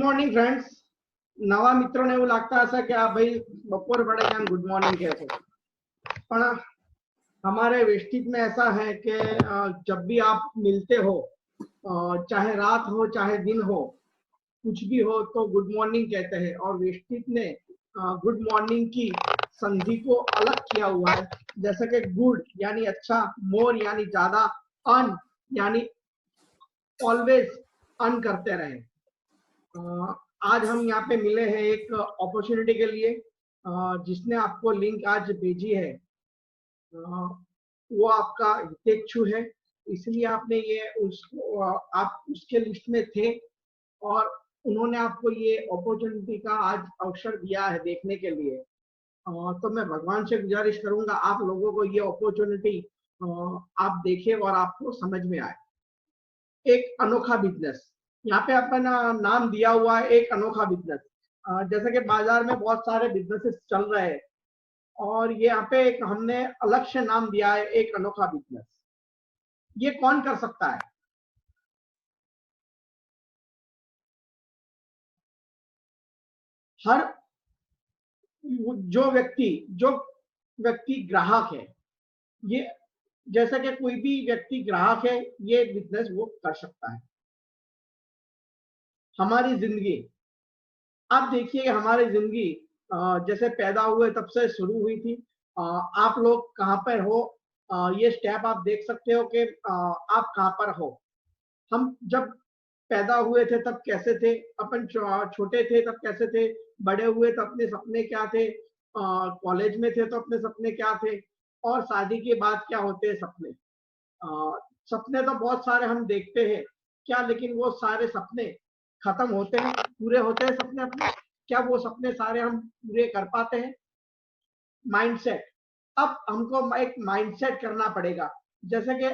Morning friends, નવા મિત્રોને એવું લાગતા હશે કે આ ભાઈ બપોર પડે ત્યાં ગુડ મોર્निंग કહે છે, પણ हमारे वेस्टिज में ऐसा है कि जब भी आप मिलते हो, चाहे रात हो चाहे दिन हो, कुछ भी हो तो गुड मॉर्निंग कहते हैं। और वेस्टिज ने गुड मॉर्निंग की संधि को अलग किया हुआ है, जैसे कि गुड यानी अच्छा, मोर यानी ज्यादा, अन यानी ऑलवेज अन करते रहे। आज हम यहाँ पे मिले हैं एक अपॉर्चुनिटी के लिए। जिसने आपको लिंक आज भेजी है वो आपका हितेक्षु है, इसलिए आपने ये उसको आप उसके लिस्ट में थे और उन्होंने आपको ये अपॉर्चुनिटी का आज अवसर दिया है देखने के लिए। तो मैं भगवान से गुजारिश करूंगा आप लोगों को ये अपॉर्चुनिटी आप देखें और आपको समझ में आए। एक अनोखा बिजनेस, यहाँ पे अपना नाम दिया हुआ है, एक अनोखा बिजनेस। जैसे कि बाजार में बहुत सारे बिजनेसेस चल रहे हैं और ये यहाँ पे एक हमने अलग से नाम दिया है, एक अनोखा बिजनेस। ये कौन कर सकता है? हर जो व्यक्ति ग्राहक है, ये जैसे कि कोई भी व्यक्ति ग्राहक है, ये बिजनेस वो कर सकता है। हमारी जिंदगी, आप देखिए हमारी जिंदगी जैसे पैदा हुए तब से शुरू हुई थी। आप लोग कहाँ पर हो, ये स्टेप आप देख सकते हो कि आप कहाँ पर हो। हम जब पैदा हुए थे तब कैसे थे, अपन छोटे थे तब कैसे थे, बड़े हुए तो अपने सपने क्या थे, कॉलेज में थे तो अपने सपने क्या थे, और शादी के बाद क्या होते हैं सपने। सपने तो बहुत सारे हम देखते हैं क्या, लेकिन वो सारे सपने खत्म होते हैं, पूरे होते हैं सपने अपने? क्या वो सपने सारे हम पूरे कर पाते हैं? माइंडसेट, अब हमको एक माइंडसेट करना पड़ेगा। जैसे कि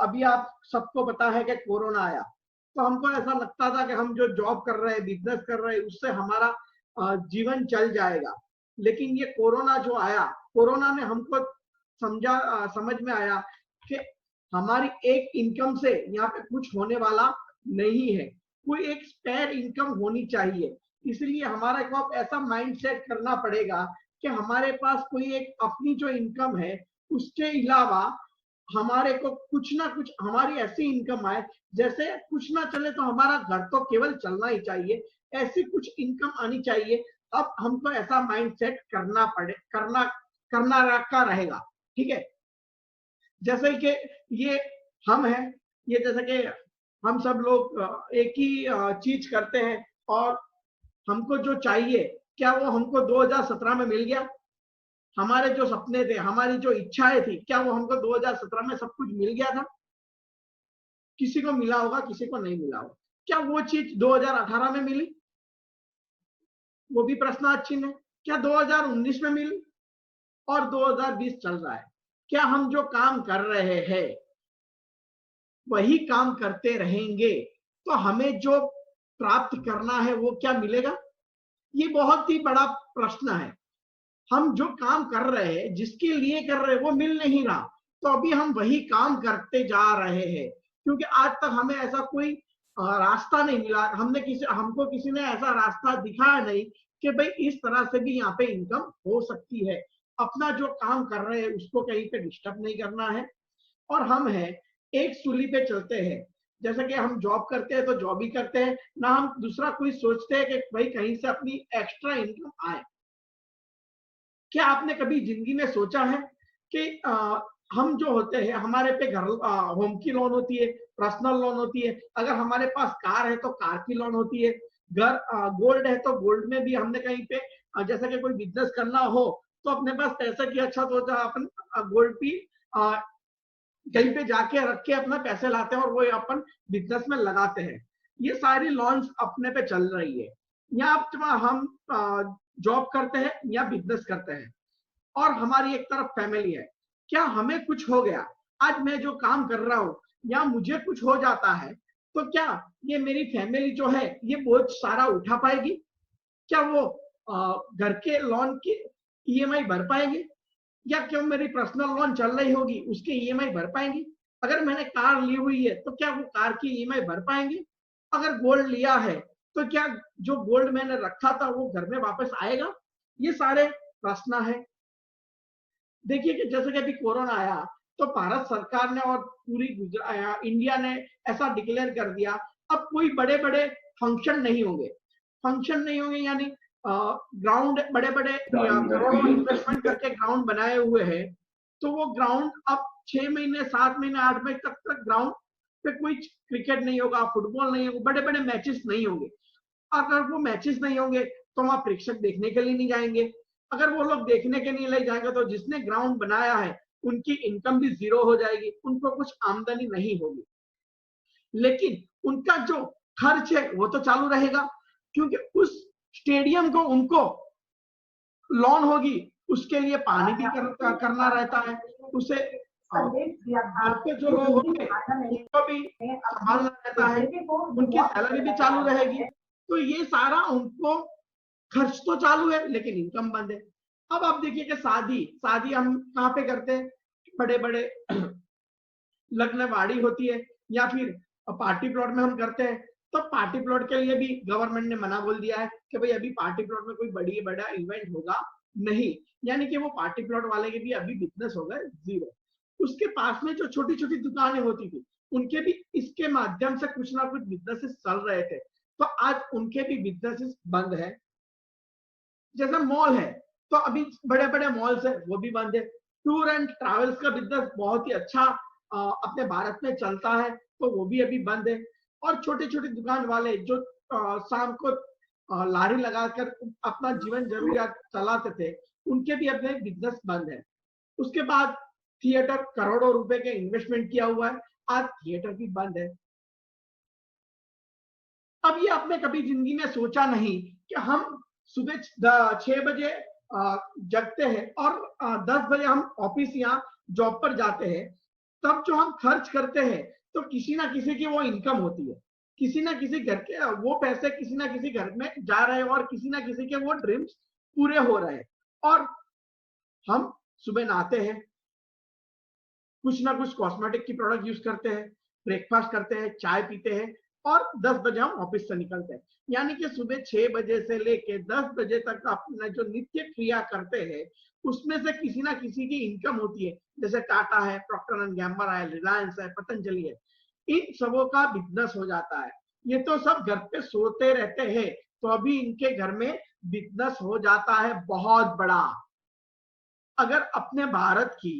अभी आप सबको पता है कि कोरोना आया, तो हमको ऐसा लगता था कि हम जो जॉब कर रहे हैं, बिजनेस कर रहे हैं, उससे हमारा जीवन चल जाएगा। लेकिन ये कोरोना जो आया, कोरोना ने हमको समझ में आया कि हमारी एक इनकम से यहाँ पे कुछ होने वाला नहीं है, कोई एक स्पेयर इनकम होनी चाहिए। इसलिए हमारा को ऐसा माइंडसेट करना पड़ेगा कि हमारे पास कोई एक अपनी जो इनकम है, उसके अलावा हमारे को कुछ ना कुछ हमारी ऐसी इनकम आए, जैसे कुछ ना चले तो हमारा घर तो केवल चलना ही चाहिए, ऐसी कुछ इनकम आनी चाहिए। अब हमको ऐसा माइंडसेट करना रखा रहेगा, ठीक है। जैसे कि ये हम हैं, ये जैसे कि हम सब लोग एक ही चीज करते हैं और हमको जो चाहिए, क्या वो हमको 2017 में मिल गया? हमारे जो सपने थे, हमारी जो इच्छाएं थी, क्या वो हमको 2017 में सब कुछ मिल गया था? किसी को मिला होगा, किसी को नहीं मिला होगा। क्या वो चीज 2018 में मिली? वो भी प्रश्नार्थ चिन्ह है। क्या 2019 में मिली? और 2020 चल रहा है। क्या हम जो काम कर रहे हैं वही काम करते रहेंगे तो हमें जो प्राप्त करना है वो क्या मिलेगा? ये बहुत ही बड़ा प्रश्न है। हम जो काम कर रहे हैं, जिसके लिए कर रहे हैं, वो मिल नहीं रहा, तो अभी हम वही काम करते जा रहे हैं, क्योंकि आज तक हमें ऐसा कोई रास्ता नहीं मिला। हमको किसी ने ऐसा रास्ता दिखाया नहीं कि भाई इस तरह से भी यहाँ पे इनकम हो सकती है। अपना जो काम कर रहे हैं उसको कहीं पे डिस्टर्ब नहीं करना है, और हम है एक सूली पे चलते हैं। जैसे कि हम जॉब करते हैं तो जॉब ही करते हैं ना, हम दूसरा कोई सोचते हैं कि भाई कहीं से अपनी एक्स्ट्रा इनकम आए। क्या आपने कभी जिंदगी में सोचा है कि हम जो होते हैं, हमारे पे घर होम की लोन होती है, पर्सनल लोन होती है, अगर हमारे पास कार है तो कार की लोन होती है, घर गोल्ड है तो गोल्ड में भी हमने कहीं पे जैसे कि कोई बिजनेस करना हो तो अपने पास पैसे की अच्छा तो अपन गोल्ड भी कहीं पे जाके रख के अपना पैसे लाते हैं और वो अपन बिजनेस में लगाते हैं। ये सारी लॉन्स अपने पे चल रही है। या हम जॉब करते हैं या बिजनेस करते हैं और हमारी एक तरफ फैमिली है। क्या हमें कुछ हो गया, आज मैं जो काम कर रहा हूं या मुझे कुछ हो जाता है, तो क्या ये मेरी फैमिली जो है ये बोझ सारा उठा पाएगी? क्या वो घर के लोन की ईएमआई भर पाएंगे? या क्यों मेरी पर्सनल लोन चल रही होगी उसकी ईएमआई भर पाएंगी? अगर मैंने कार ली हुई है तो क्या वो कार की ईएमआई भर पाएंगे? अगर गोल्ड लिया है तो क्या जो गोल्ड मैंने रखा था वो घर में वापस आएगा? ये सारे प्रश्न है। देखिए कि जैसे कि अभी कोरोना आया तो भारत सरकार ने और पूरी इंडिया ने ऐसा डिक्लेयर कर दिया, अब कोई बड़े बड़े फंक्शन नहीं होंगे। फंक्शन नहीं होंगे यानी ग्राउंड बड़े बड़े करोड़ों इन्वेस्टमेंट करके ग्राउंड बनाए हुए हैं, तो वो ग्राउंड अब 6 महीने 7 महीने 8 महीने तक ग्राउंड पे कोई क्रिकेट नहीं होगा, फुटबॉल नहीं होगा, बड़े बड़े मैचेस नहीं होंगे। अगर वो मैचेस नहीं होंगे तो वहां प्रेक्षक देखने के लिए नहीं जाएंगे। अगर वो लोग देखने के लिए ले जाएंगे तो जिसने ग्राउंड बनाया है उनकी इनकम भी जीरो हो जाएगी, उनको कुछ आमदनी नहीं होगी। लेकिन उनका जो खर्च है वो तो चालू रहेगा, क्योंकि उस स्टेडियम को उनको लॉन होगी, उसके लिए पानी भी करना रहता है, उसे घर पे जो लोग होंगे उनको भी संभालना रहता है, उनकी सैलरी भी चालू रहेगी। तो ये सारा उनको खर्च तो चालू है लेकिन इनकम बंद है। अब आप देखिए कि शादी हम कहाँ पे करते हैं? बड़े बड़े लग्नवाड़ी होती है या फिर पार्टी प्लॉट में हम करते हैं। तो पार्टी प्लॉट के लिए भी गवर्नमेंट ने मना बोल दिया है कि भाई अभी पार्टी प्लॉट में कोई बड़ा इवेंट होगा नहीं, यानी कि वो पार्टी प्लॉट वाले के भी अभी बिजनेस हो गए जीरो। उसके पास में जो छोटी छोटी दुकानें होती थी उनके भी इसके माध्यम से कुछ ना कुछ बिजनेसेस चल रहे थे, तो आज उनके भी बिजनेसेस बंद है। जैसे मॉल है तो अभी बड़े बड़े मॉल्स है वो भी बंद है। टूर एंड ट्रैवल्स का बिजनेस बहुत ही अच्छा अपने भारत में चलता है तो वो भी अभी बंद है। और छोटे छोटे दुकान वाले जो शाम को लारी लगाकर अपना जीवन जरूरियात चलाते थे उनके भी अपने बिजनेस बंद है। उसके बाद थिएटर करोड़ों रुपए के इन्वेस्टमेंट किया हुआ है, आज थिएटर भी बंद है। अब ये आपने कभी जिंदगी में सोचा नहीं कि हम सुबह 6 बजे जगते हैं और 10 बजे हम ऑफिस या जॉब पर जाते हैं, तब जो हम खर्च करते हैं तो किसी ना किसी की वो इनकम होती है, किसी ना किसी घर के वो पैसे किसी ना किसी घर में जा रहे हैं और किसी ना किसी के वो ड्रीम्स पूरे हो रहे हैं। और हम सुबह नहाते हैं, कुछ ना कुछ कॉस्मेटिक की प्रोडक्ट यूज करते हैं, ब्रेकफास्ट करते हैं, चाय पीते हैं और 10 बजे हम ऑफिस से निकलते हैं। यानी कि सुबह 6 बजे से लेके 10 बजे तक अपना जो नित्य क्रिया करते हैं उसमें से किसी ना किसी की इनकम होती है। जैसे टाटा है, प्रॉक्टर एंड गैम्बल है, रिलायंस है, पतंजलि है, इन सबों का बिजनेस हो जाता है। ये तो सब घर पे सोते रहते हैं तो अभी इनके घर में बिजनेस हो जाता है बहुत बड़ा। अगर अपने भारत की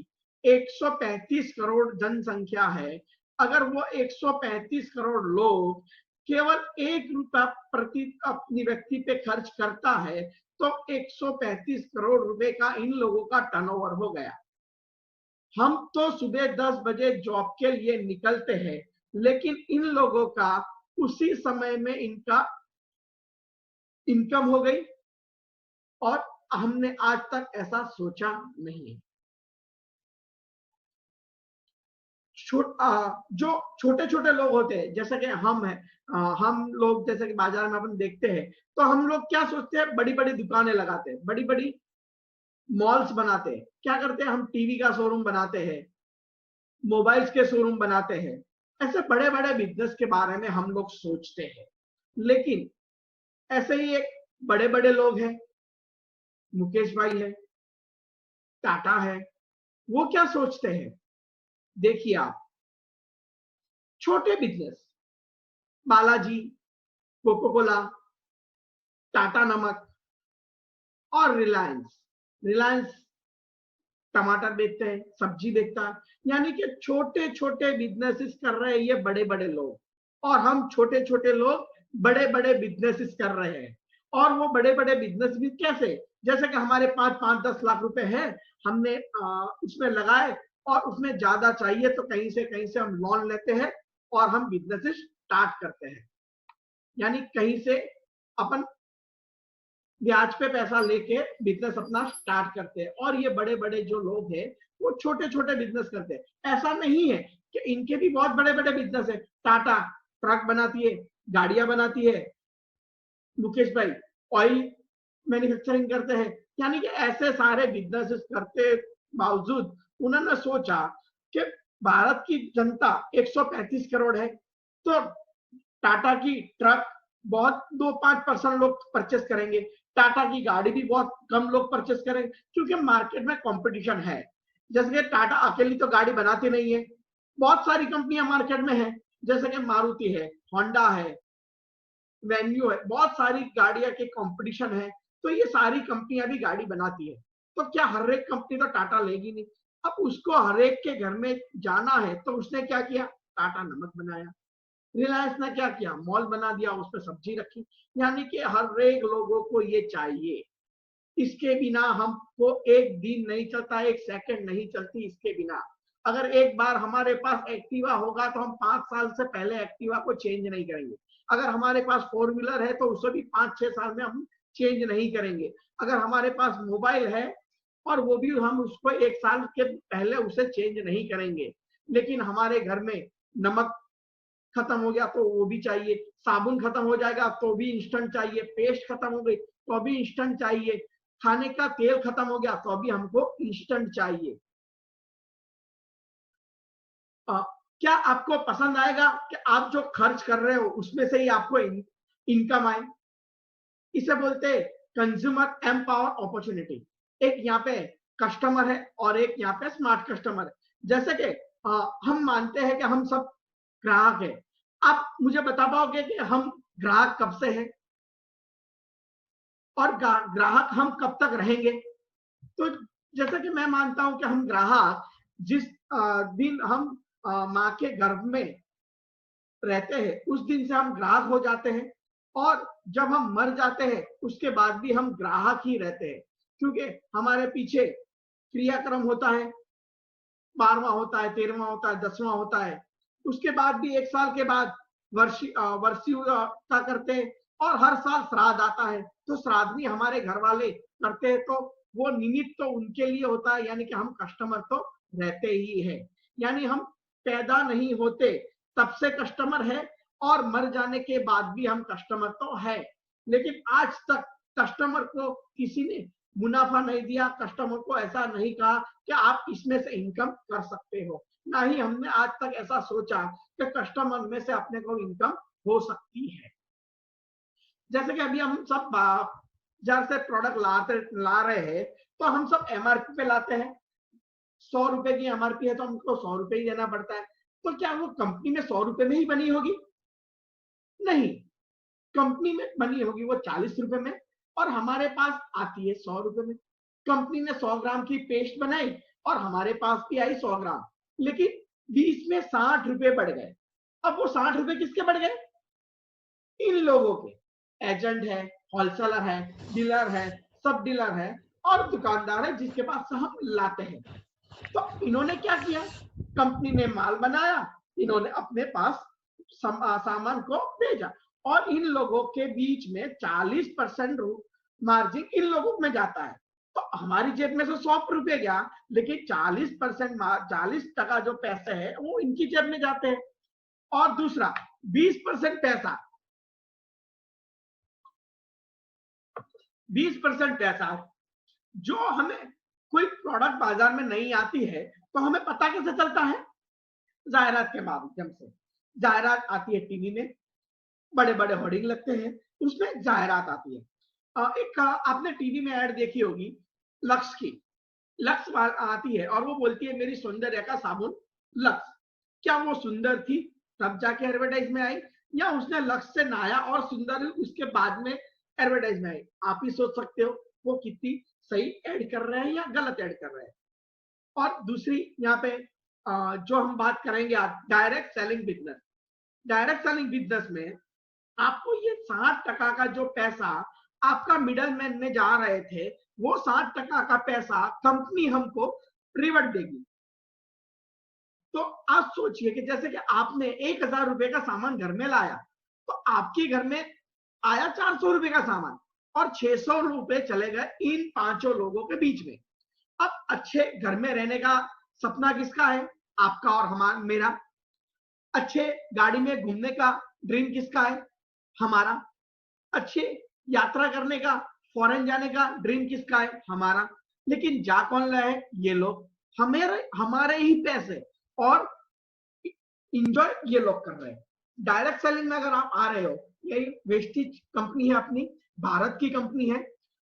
135 करोड़ जनसंख्या है, अगर वो 135 करोड़ लोग केवल 1 रुपया प्रति अपनी व्यक्ति पे खर्च करता है तो 135 करोड़ रुपए का इन लोगों का टर्नओवर हो गया। हम तो सुबह 10 बजे जॉब के लिए निकलते हैं लेकिन इन लोगों का उसी समय में इनका इनकम हो गई और हमने आज तक ऐसा सोचा नहीं। जो छोटे छोटे लोग होते हैं जैसे कि हम हैं, हम लोग जैसे कि बाजार में अपन देखते हैं तो हम लोग क्या सोचते हैं, बड़ी बड़ी दुकानें लगाते हैं, बड़ी बड़ी मॉल्स बनाते हैं, क्या करते हैं हम टीवी का शोरूम बनाते हैं, मोबाइल्स के शोरूम बनाते हैं, ऐसे बड़े बड़े बिजनेस के बारे में हम लोग सोचते हैं। लेकिन ऐसे ही एक बड़े बड़े लोग हैं, मुकेश भाई है, टाटा है, वो क्या सोचते हैं? देखिए आप, छोटे business, Balaji, Coca Cola, Tata नमक और रिलायंस। रिलायंस टमाटर बेचते हैं, सब्जी बेचता है, यानी कि छोटे छोटे बिजनेसेस कर रहे हैं ये बड़े बड़े लोग और हम छोटे छोटे लोग बड़े बड़े बिजनेसेस कर रहे हैं। और वो बड़े बड़े बिजनेस भी कैसे, जैसे कि हमारे पास 5-10 लाख रुपए हैं, हमने उसमें लगाए और उसमें ज्यादा चाहिए तो कहीं से हम लोन लेते हैं और हम बिजनेस स्टार्ट करते हैं। यानी कहीं से अपन ब्याज पे पैसा लेके बिजनेस अपना स्टार्ट करते हैं। और ये बड़े बड़े जो लोग हैं वो छोटे छोटे बिजनेस करते हैं। ऐसा नहीं है कि इनके भी बहुत बड़े बड़े बिजनेस है, टाटा ट्रक बनाती है, गाड़ियां बनाती है, मुकेश भाई ऑयल मैन्युफैक्चरिंग करते हैं, यानी कि ऐसे सारे बिजनेस करते बावजूद उन्होंने सोचा कि भारत की जनता 135 करोड़ है तो टाटा की ट्रक बहुत 2-5% लोग परचेस करेंगे। टाटा की गाड़ी भी बहुत कम लोग परचेस करेंगे, क्योंकि मार्केट में कंपटीशन है। जैसे कि टाटा अकेली तो गाड़ी बनाती नहीं है, बहुत सारी कंपनियां मार्केट में है, जैसे कि मारुति है, होंडा है, वेन्यू है, बहुत सारी गाड़ियां के कंपटीशन है। तो ये सारी कंपनियां भी गाड़ी बनाती है, तो क्या हर एक कंपनी तो टाटा लेगी नहीं। अब उसको हर एक के घर में जाना है, तो उसने क्या किया, टाटा नमक बनाया। रिलायंस ने क्या किया, मॉल बना दिया, उसमें सब्जी रखी। यानी कि हर एक लोगों को ये चाहिए, इसके बिना हमको एक दिन नहीं चलता, एक सेकंड नहीं चलती इसके बिना। अगर एक बार हमारे पास एक्टिवा होगा तो हम 5 साल से पहले एक्टिवा को चेंज नहीं करेंगे। अगर हमारे पास 4 व्हीलर है तो उसे भी 5-6 साल में हम चेंज नहीं करेंगे। अगर हमारे पास मोबाइल है और वो भी हम उसको 1 साल के पहले उसे चेंज नहीं करेंगे। लेकिन हमारे घर में नमक खत्म हो गया तो वो भी चाहिए, साबुन खत्म हो जाएगा तो भी इंस्टेंट चाहिए, पेस्ट खत्म हो गई तो भी इंस्टेंट चाहिए, खाने का तेल खत्म हो गया तो भी हमको इंस्टेंट चाहिए। आ, क्या आपको पसंद आएगा कि आप जो खर्च कर रहे हो उसमें से ही आपको इनकम आए? इसे बोलते हैं कंज्यूमर एम्पावर अपॉर्चुनिटी। एक यहाँ पे कस्टमर है और एक यहाँ पे स्मार्ट कस्टमर है। जैसे कि हम मानते हैं कि हम सब ग्राहक है। आप मुझे बता पाओगे कि हम ग्राहक कब से हैं और ग्राहक हम कब तक रहेंगे? तो जैसा कि मैं मानता हूं कि हम ग्राहक जिस दिन हम माँ के गर्भ में रहते हैं उस दिन से हम ग्राहक हो जाते हैं, और जब हम मर जाते हैं उसके बाद भी हम ग्राहक ही रहते हैं, क्योंकि हमारे पीछे क्रियाक्रम होता है, 12वां होता है, 13वां होता है, 10वां होता है। उसके बाद भी 1 साल के बाद वर्षीयता करते हैं, और हर साल श्राद्ध आता है, तो श्राद्ध भी हमारे घर वाले करते हैं। तो वो निमित्त तो उनके लिए होता है, यानी कि हम कस्टमर तो रहते ही है। यानी हम पैदा नहीं होते तब से कस्टमर है, और मर जाने के बाद भी हम कस्टमर तो है। लेकिन आज तक कस्टमर को किसी ने मुनाफा नहीं दिया, कस्टमर को ऐसा नहीं कहा कि आप इसमें से इनकम कर सकते हो। ना ही हमने आज तक ऐसा सोचा कि कस्टमर में से अपने को इनकम हो सकती है। जैसे कि अभी हम सब बाजार से प्रोडक्ट ला रहे हैं, तो हम सब एमआरपी पे लाते हैं। 100 रुपए की एमआरपी है तो हमको 100 रुपए ही देना पड़ता है। तो क्या वो कंपनी में 100 रुपए में ही बनी होगी? नहीं, कंपनी में बनी होगी वो 40 रुपए में, और हमारे पास आती है 100 रुपए में। कंपनी ने 100 ग्राम की पेस्ट बनाई और हमारे पास भी आई 100 ग्राम, लेकिन बीच में 60 रुपए बढ़ गए। अब वो 60 रुपए किसके बढ़ गए? इन लोगों के। एजेंट है, होलसेलर है, डीलर है, सब डीलर है और दुकानदार है जिसके पास से हम लाते हैं। तो इन्होंने क्या किया, कंपनी ने माल बनाया, इन्होंने अपने पास सामान को भेजा, और इन लोगों के बीच में 40% मार्जिन इन लोगों में जाता है। तो हमारी जेब में से 100 रुपए गया, लेकिन 40% जो पैसे है वो इनकी जेब में जाते हैं। और दूसरा 20% पैसा 20% पैसा जो हमें कोई प्रोडक्ट बाजार में नहीं आती है, तो हमें पता कैसे चलता है? जाहिरात के माध्यम से। जाहिरात आती है टीवी में, बड़े बड़े होर्डिंग लगते हैं, उसमें जाहिरात आती है। एक आपने टीवी में ऐड देखी होगी लक्स की। लक्स आती है और वो बोलती है मेरी सौंदर्य का साबुन लक्स। क्या वो सुंदर थी तब जाके एडवर्टाइज में आई, या उसने लक्स से नहाया और सुंदर उसके बाद में एडवर्टाइज में आई? आप ही सोच सकते हो वो कितनी सही ऐड कर रहे हैं या गलत ऐड कर रहे हैं। और दूसरी यहाँ पे जो हम बात करेंगे आज, direct selling business. Direct selling business में आपको ये 60% का जो पैसा आपका मिडल मैन में जा रहे थे, वो 60% का पैसा कंपनी हमको रिवर्ट देगी। तो आप सोचिए कि जैसे कि आपने 1000 रुपए का सामान घर में लाया, तो आपके घर में आया 400 रुपए का सामान, और 600 रुपए चले गए इन 5 लोगों के बीच में। अब अच्छे घर में रहने का सपना किसका है? आपका और हमारा, मेरा। अच्छे गाड़ी में घूमने का ड्रीम किसका है? हमारा। अच्छे यात्रा करने का, फॉरेन जाने का ड्रीम किसका है? हमारा। लेकिन जा कौन रहे हैं? ये लोग, हमारे ही पैसे और इंजॉय ये लोग कर रहे हैं। डायरेक्ट सेलिंग में अगर आप आ रहे हो यही वेस्टिज कंपनी है अपनी, भारत की कंपनी है।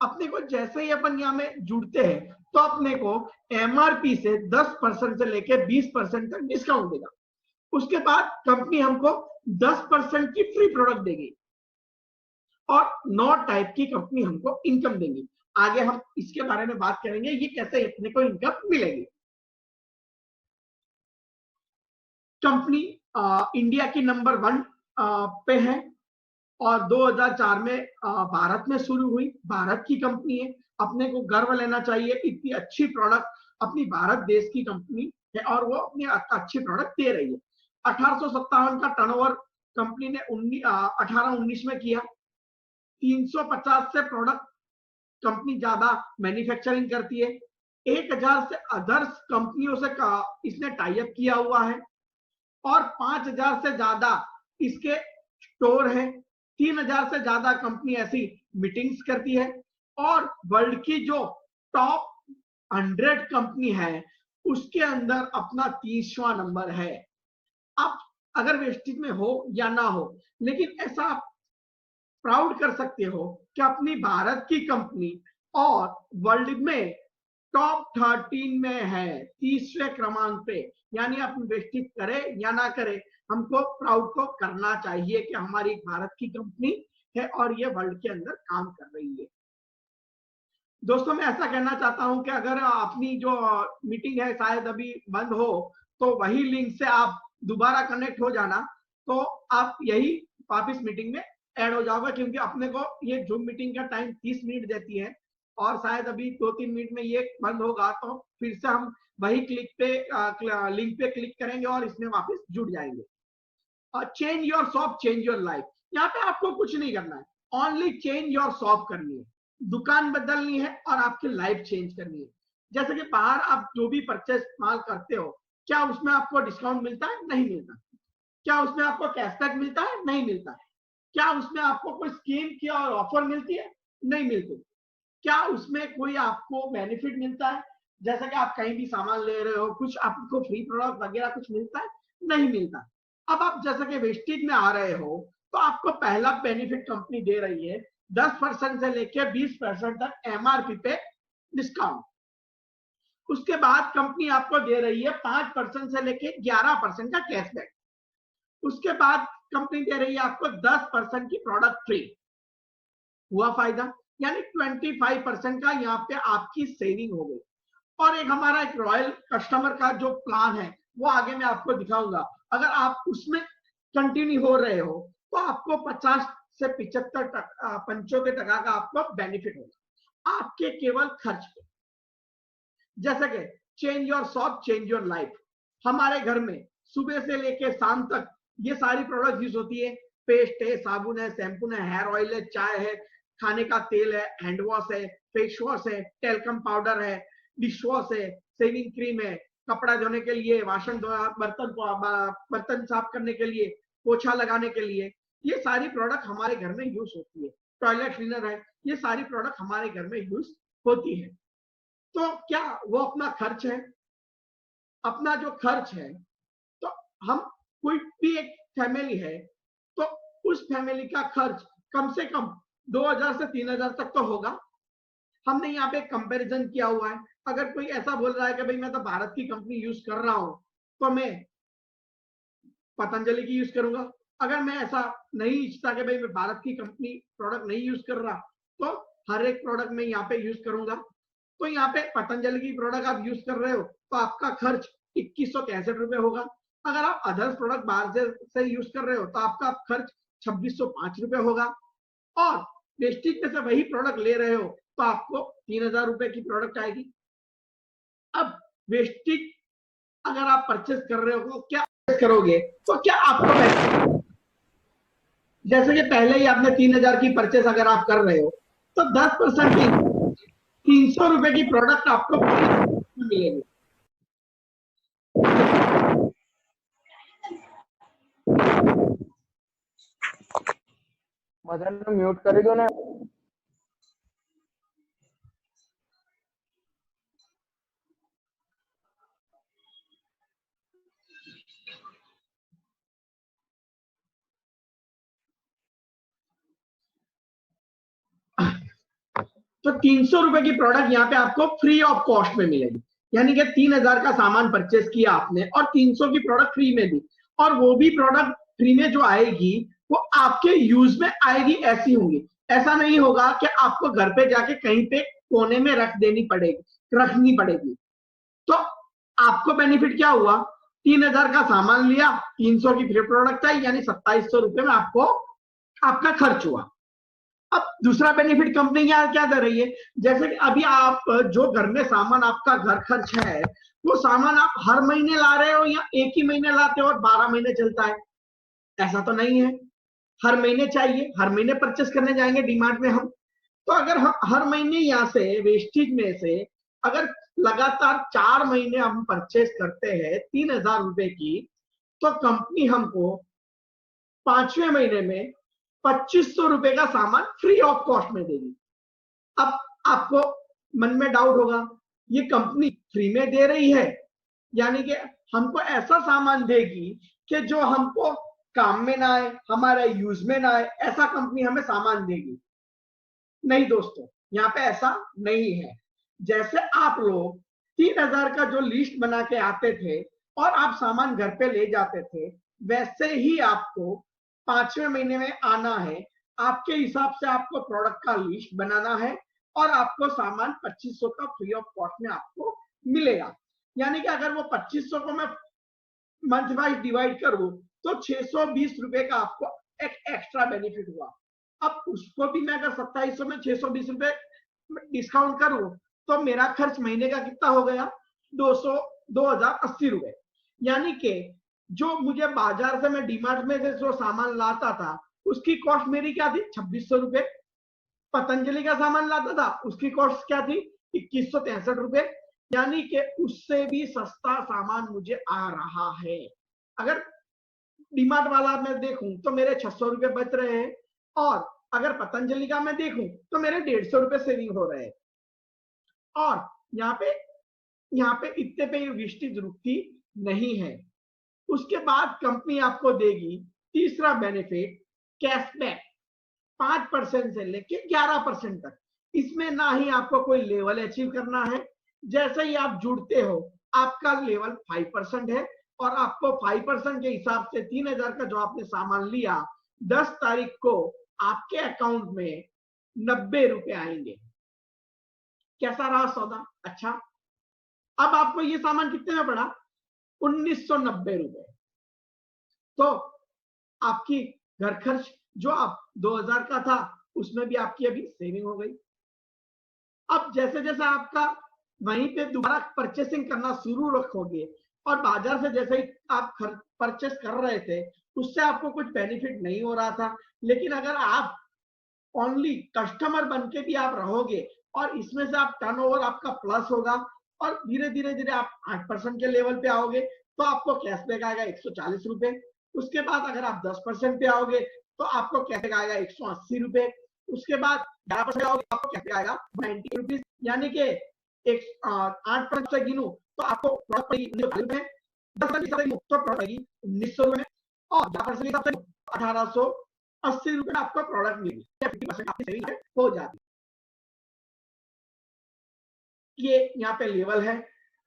अपने को जैसे ही अपन यहाँ में जुड़ते हैं तो अपने को एमआरपी से 10% से लेके 20% तक डिस्काउंट देगा। उसके बाद कंपनी हमको 10% की फ्री प्रोडक्ट देगी और 9 टाइप की कंपनी हमको इनकम देंगी। आगे हम इसके बारे में बात करेंगे, ये कैसे अपने को इनकम मिलेगी। कंपनी इंडिया की नंबर 1 पे है और 2004 में भारत में शुरू हुई, भारत की कंपनी है। अपने को गर्व लेना चाहिए, इतनी अच्छी प्रोडक्ट अपनी भारत देश की कंपनी है और वो अपनी अच्छी प्रोडक्ट दे रही है। 1857 का टर्नओवर कंपनी ने 18-19 में किया। 350 से प्रोडक्ट कंपनी ज्यादा मैन्युफैक्चरिंग करती है। 1000 से अदर्स कंपनियों से इसने टाई अप किया हुआ है और 5000 से ज्यादा इसके स्टोर है। 3000 से ज्यादा कंपनी ऐसी मीटिंग्स करती है और वर्ल्ड की जो टॉप 100 कंपनी है उसके अंदर अपना 30वां नंबर है। आप अगर वेस्टिज में हो या ना हो, लेकिन ऐसा आप प्राउड कर सकते हो कि अपनी भारत की कंपनी और वर्ल्ड में टॉप 13 में है, 30वें क्रमांक पे। यानी आप इन्वेस्टिंग करे या ना करे, हमको प्राउड तो करना चाहिए कि हमारी भारत की कंपनी है और ये वर्ल्ड के अंदर काम कर रही है। दोस्तों मैं ऐसा कहना चाहता हूं कि अगर अपनी जो मीटिंग है शायद अभी बंद हो तो वही लिंक से आप दोबारा कनेक्ट हो जाना, तो आप यही वापिस मीटिंग में ऐड हो जाओगे, क्योंकि अपने को ये जूम मीटिंग का टाइम 30 मिनट देती है और शायद अभी 2-3 मिनट में ये बंद होगा, तो फिर से हम वही लिंक पे क्लिक करेंगे और इसमें वापस जुड़ जाएंगे। Change your shop change your life, यहाँ पे आपको कुछ नहीं करना है, ओनली चेंज योर शॉप करनी है, दुकान बदलनी है और आपकी लाइफ चेंज करनी है। जैसे कि बाहर आप जो भी परचेस माल करते हो, क्या उसमें आपको डिस्काउंट मिलता है? नहीं मिलता। क्या उसमें आपको कैशबैक मिलता है? नहीं मिलता। क्या उसमें आपको कोई स्कीम की और ऑफर मिलती है? नहीं मिलती। क्या उसमें कोई आपको बेनिफिट मिलता है? जैसे कि आप कहीं भी सामान ले रहे हो, कुछ आपको फ्री प्रोडक्ट वगैरह कुछ मिलता है? नहीं मिलता। अब आप जैसे कि वेस्टेज में आ रहे हो तो आपको पहला बेनिफिट कंपनी दे रही है 10% से लेकर 20% तक एमआरपी पे डिस्काउंट। उसके बाद कंपनी आपको दे रही है 5% से लेकर 11% का कैशबैक। उसके बाद कंपनी दे रही है आपको 10% की प्रोडक्ट फ्री। हुआ फायदा, यानी 25% का यहाँ पे आपकी सेविंग हो गई। और एक हमारा एक रॉयल कस्टमर का जो प्लान है वो आगे मैं आपको दिखाऊंगा। अगर आप उसमें कंटिन्यू हो रहे हो तो आपको 50 से 75 टका का आपको बेनिफिट होगा आपके केवल खर्च पे। जैसे कि change your shop change your life, हमारे घर में सुबह से लेके शाम तक ये सारी प्रोडक्ट यूज होती है। पेस्ट है, साबुन है, शैम्पू है, हेयर ऑयल है, चाय है, खाने का तेल है, हैंड वॉश है, फेस वॉश है, टेल्कम पाउडर है, डिश वॉश है, शेविंग क्रीम है, कपड़ा धोने के लिए, बर्तन साफ करने के लिए, पोछा लगाने के लिए, ये सारी प्रोडक्ट हमारे घर में यूज होती है। टॉयलेट क्लीनर है, ये सारी प्रोडक्ट हमारे घर में यूज होती है। तो क्या वो अपना खर्च है? अपना जो खर्च है, तो हम कोई भी एक फैमिली है तो उस फैमिली का खर्च कम से कम 2000 से 3000 तक तो होगा। हमने यहाँ पे कंपैरिजन किया हुआ है। अगर कोई ऐसा बोल रहा है कि भाई मैं तो भारत की कंपनी यूज कर रहा हूं तो मैं पतंजलि की यूज करूंगा। अगर मैं ऐसा नहीं इच्छता कि भाई मैं भारत की कंपनी प्रोडक्ट नहीं यूज कर रहा, तो हर एक प्रोडक्ट में यहाँ पे यूज करूंगा। तो यहाँ पे पतंजलि की प्रोडक्ट आप यूज कर रहे हो तो आपका खर्च 2163 रुपए होगा। अगर आप अदर्स प्रोडक्ट बाहर से यूज कर रहे हो तो आपका खर्च 2605 रुपए होगा। और वेस्टिज में से वही प्रोडक्ट ले रहे हो तो आपको 3000 रुपए की प्रोडक्ट आएगी। अब वेस्टिज अगर आप परचेस कर रहे हो तो क्या करोगे, तो क्या आपको जैसे कि पहले ही आपने 3000 की परचेस अगर आप कर रहे हो तो 10% 300 रुपए की प्रोडक्ट आपको मिलेगी। मदन म्यूट कर दो ना। तो 300 रुपए की प्रोडक्ट यहाँ पे आपको फ्री ऑफ कॉस्ट में मिलेगी। यानी कि 3000 का सामान परचेस किया आपने और 300 की प्रोडक्ट फ्री में दी, और वो भी प्रोडक्ट फ्री में जो आएगी वो आपके यूज में आएगी, ऐसी होंगी। ऐसा नहीं होगा कि आपको घर पे जाके कहीं पे कोने में रखनी पड़ेगी। तो आपको बेनिफिट क्या हुआ, 3000 का सामान लिया, 300 की फ्री प्रोडक्ट आई, यानी 2700 रुपए में आपको आपका खर्च हुआ। अब दूसरा बेनिफिट कंपनी क्या दे रही है, जैसे कि अभी आप जो घर में सामान आपका घर खर्च है, वो सामान आप हर महीने ला रहे हो या एक ही महीने लाते हो और 12 महीने चलता है, ऐसा तो नहीं है। हर महीने चाहिए, हर महीने परचेस करने जाएंगे डीमार्ट में हम, तो अगर हम हर महीने यहाँ से वेस्टेज में से अगर लगातार 4 महीने हम परचेस करते हैं 3000 रुपए की, तो कंपनी हमको 5वें महीने में 2500 रुपए का सामान फ्री ऑफ कॉस्ट में देगी। अब आपको मन में डाउट होगा, ये कंपनी फ्री में दे रही है, यानी कि हमको ऐसा सामान देगी कि जो हमको काम में ना आए, हमारे यूज में ना आए, ऐसा कंपनी हमें सामान देगी। नहीं दोस्तों, यहाँ पे ऐसा नहीं है। जैसे आप लोग 3000 का जो लिस्ट बना के आते थे और आप सामान घर पे ले जाते थे, वैसे ही आपको 5वें महीने में आना है, आपके हिसाब से आपको प्रोडक्ट का लिस्ट बनाना है और आपको सामान 2500 का फ्री ऑफ कॉस्ट में आपको मिलेगा। यानी कि अगर वो 2500 को मैं मंथ वाइज डिवाइड करूं तो 620 रुपए का आपको एक एक्स्ट्रा बेनिफिट हुआ। अब उसको भी मैं अगर 2700 में 620 रुपए डिस्काउंट करूं तो मेरा खर्च महीने का कितना हो गया, 2080 रुपए। यानी कि जो मुझे बाजार से मैं डीमार्ट में से जो सामान लाता था उसकी कॉस्ट मेरी क्या थी, 2600 रुपए। पतंजलि का सामान लाता था उसकी कॉस्ट क्या थी, 2163 रुपए। यानी कि उससे भी सस्ता सामान मुझे आ रहा है। अगर डीमार्ट वाला मैं देखूं तो मेरे 600 रुपए बच रहे हैं, और अगर पतंजलि का मैं देखूं तो मेरे 150 रुपए सेविंग हो रहे हैं। और यहाँ पे इतने पे विस्टिज रुकती नहीं है। उसके बाद कंपनी आपको देगी तीसरा बेनिफिट, कैशबैक 5% से लेके 11% तक। इसमें ना ही आपको कोई लेवल अचीव करना है, जैसे ही आप जुड़ते हो आपका लेवल 5% है, और आपको 5% के हिसाब से 3000 का जो आपने सामान लिया, 10 तारीख को आपके अकाउंट में 90 रुपए आएंगे। कैसा रहा सौदा, अच्छा। अब आपको ये सामान कितने में पड़ा, 1990 रुपए। तो आपकी घर खर्च जो आप 2000 का था उसमें भी आपकी अभी सेविंग हो गई। अब जैसे जैसे आपका वहीं पे दोबारा परचेसिंग करना शुरू रखोगे, और बाजार से जैसे ही आप परचेस कर रहे थे उससे आपको कुछ बेनिफिट नहीं हो रहा था, लेकिन अगर आप ओनली कस्टमर बन के भी आप रहोगे और इसमें से आप टर्नओवर आपका प्लस होगा और धीरे धीरे आप 8% के लेवल पे आओगे तो आपको कैशबैक आएगा 140 रुपए। उसके बाद अगर आप 10% पे आओगे तो आपको कैशबैक आएगा 180 रुपए। उसके बाद 11% आओगे तो आपको कैशबैक आएगा 90 रुपीज। यानी कि 8% से गिनूं तो आपको प्रोडक्ट पड़ेगी 10% तो प्रोडक्ट पड़ेगी 1900 रुपए में, और 11% से 1880 रुपए में आपको प्रोडक्ट मिलेगी। 50% आपकी सेविंग हो जाती है। ये यहाँ पे लेवल है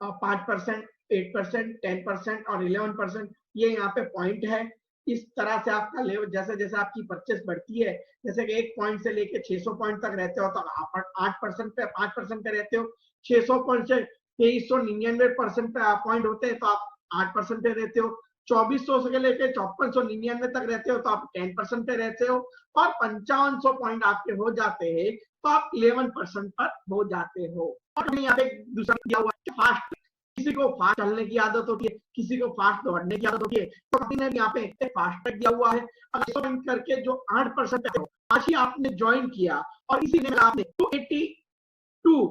5%, 8%, 10% और 11%। ये यहाँ पे पॉइंट है। इस तरह से आपका लेवल जैसे जैसे आपकी परचेस बढ़ती है, जैसे कि 1 पॉइंट से लेके 600 पॉइंट तक रहते हो तो आप 8% पे 5% पे रहते हो। 600 पॉइंट से 2399% पे पॉइंट होते हैं तो आप 8% पे रहते हो। 2400 से लेके 5499 तक रहते हो तो आप 10% पे रहते हो। और 5500 पॉइंट आपके हो जाते हैं तो आप 11% पर हो जाते हो। और यहाँ पे दूसरा दिया हुआ है फास्ट, किसी को फास्ट चलने की आदत होती है, किसी को फास्ट दौड़ने की आदत होती है, तो कंपनी ने यहाँ पे फास्ट टैग दिया हुआ है। अगर करके जो 8% पे हो, आज ही आपने ज्वाइन किया और इसी ने आपने 282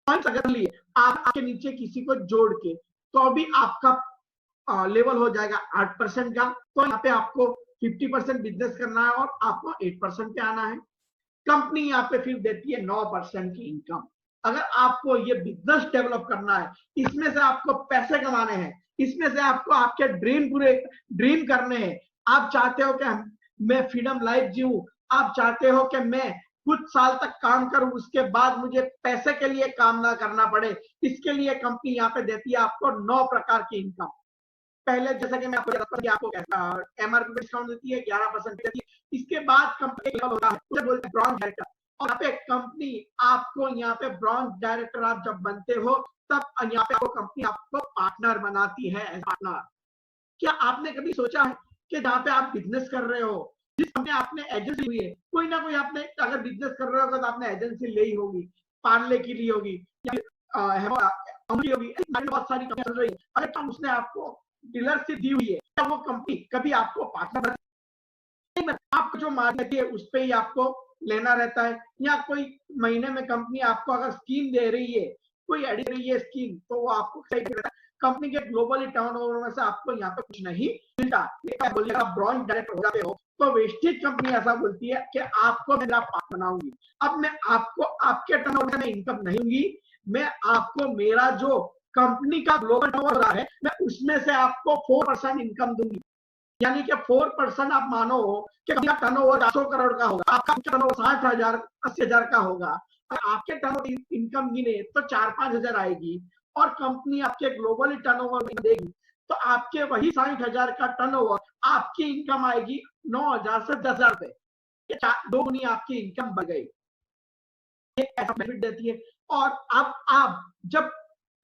पॉइंट्स अगर लिए, आप आपके नीचे किसी को जोड़ के तो अभी आपका लेवल हो जाएगा 8% का। तो यहाँ पे आपको 50% बिजनेस करना है और आपको 8% पे आना है। कंपनी यहाँ पे फिर देती है 9% की इनकम। अगर आपको ये बिजनेस डेवलप करना है, इसमें से आपको पैसे कमाने हैं, इसमें से आपको आपके ड्रीम करने हैं, आप चाहते हो कि मैं फ्रीडम लाइफ जीऊं, आप चाहते हो कि मैं कुछ साल तक काम करूं, उसके बाद मुझे पैसे के लिए काम ना करना पड़े, इसके लिए कंपनी यहाँ पे देती है आपको 9 प्रकार की इनकम। पहले जैसा कि मैं आपको एमआरपी डिस्काउंट देती है, 11% देती है। इसके बाद कंपनी होता है, उसे बोलते हैं ब्रॉन्ज डायरेक्टर। और यहाँ पे कंपनी आपको, यहाँ पे ब्रॉन्ज डायरेक्टर आप जब बनते हो तब यहाँ पे आपको कंपनी आपको पार्टनर बनाती है एज पार्टनर। क्या आपने कभी सोचा है कि जहाँ पे आप बिजनेस कर रहे हो, जिस कंपनी आपने एजेंसी हुई है, कोई ना कोई आपने अगर बिजनेस कर रहे हो तो आपने एजेंसी ली होगी, पार्ले की ली होगी या होगी, बहुत सारी कंपनी चल रही है, अगर तो उसने आपको डीलरशिप दी हुई है, तो वो कंपनी कभी आपको पार्टनर आपको जो मार्केट है उस पर ही आपको लेना रहता है, या कोई महीने में कंपनी आपको अगर स्कीम दे रही है, कोई एड रही है स्कीम, तो वो आपको सही रहता है। कंपनी के ग्लोबली टर्नओवर में से आपको यहाँ पे कुछ नहीं मिलता। बोलिएगा ब्रॉन्ज डायरेक्टर हो जाते हो तो वेस्टेज कंपनी ऐसा बोलती है कि आपको मेरा पार्टनर बनाऊंगी। अब मैं आपको आपके टर्नओवर में इनकम नहीं दूंगी, मैं आपको मेरा जो कंपनी का ग्लोबल टर्नओवर है मैं उसमें से आपको 4% इनकम दूंगी। यानी कि 4% आप मानो कि टर्नओवर 800 करोड़ का होगा, आपका टर्नओवर 60,000 80,000 का होगा, आपके टर्नओवर इनकम गिने तो 4-5 हजार आएगी और कंपनी आपके ग्लोबली टर्नओवर में देगी तो आपके वही 60,000 का टर्नओवर आपकी इनकम आएगी 9,000 से 10,000 रुपए, 2 गुनी आपकी इनकम बढ़ गई। ऐसा बेनिफिट देती है। और अब आप जब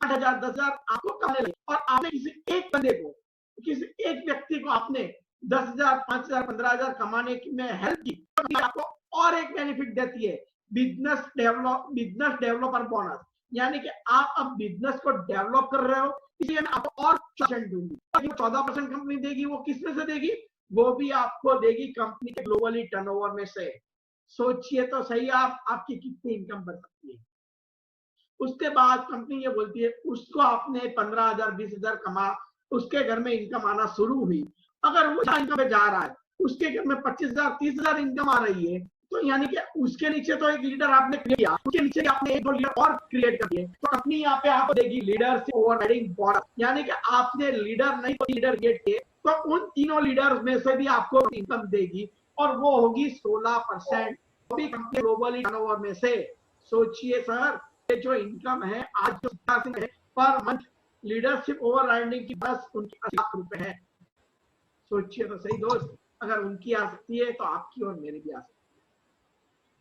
8,000 10,000 आपको कमाने लगे और आपने किसी एक बंदे को, किसी एक व्यक्ति को आपने 10,000 5,000 15,000 कमाने में हेल्प की, तो आपको और एक बेनिफिट देती है, बिजनेस डेवलपर बोनस। यानी कि आप अब बिजनेस को डेवलप कर रहे हो, इसलिए मैं आपको और 14% दूंगी। 14% कंपनी देगी, वो किसमें से देगी? वो भी आपको देगी कंपनी के ग्लोबली टर्नओवर में से। सोचिए तो सही आप आपकी कितनी इनकम बढ़ सकती है। उसके बाद कंपनी ये बोलती है उसको आपने 15,000 20,000 कमा, उसके घर में इनकम आना शुरू हुई, अगर वो इनकम पे जा रहा है, उसके घर में 25,000 30,000 इनकम आ रही है, तो यानी कि उसके नीचे तो एक लीडर आपने क्रिएट किया, उसके नीचे आपने एक दो लीडर और क्रिएट कर दिए, तो कंपनी यहाँ पे आपको देगी लीडरशिप ओवरराइडिंग बोनस। यानी कि आपने लीडर नहीं तो लीडर क्रिएट किए, तो उन तीनों लीडर्स में से भी आपको इनकम देगी और वो होगी 16% ग्लोबली टर्नओवर में से। सोचिए सर, ये जो इनकम है आज जो है पर मंथ लीडरशिप ओवरराइडिंग की बस उनकी 80 लाख रुपए है। सोचिए तो सही दोस्त, अगर उनकी आ सकती है तो आपकी और मेरी भी आ सकती है।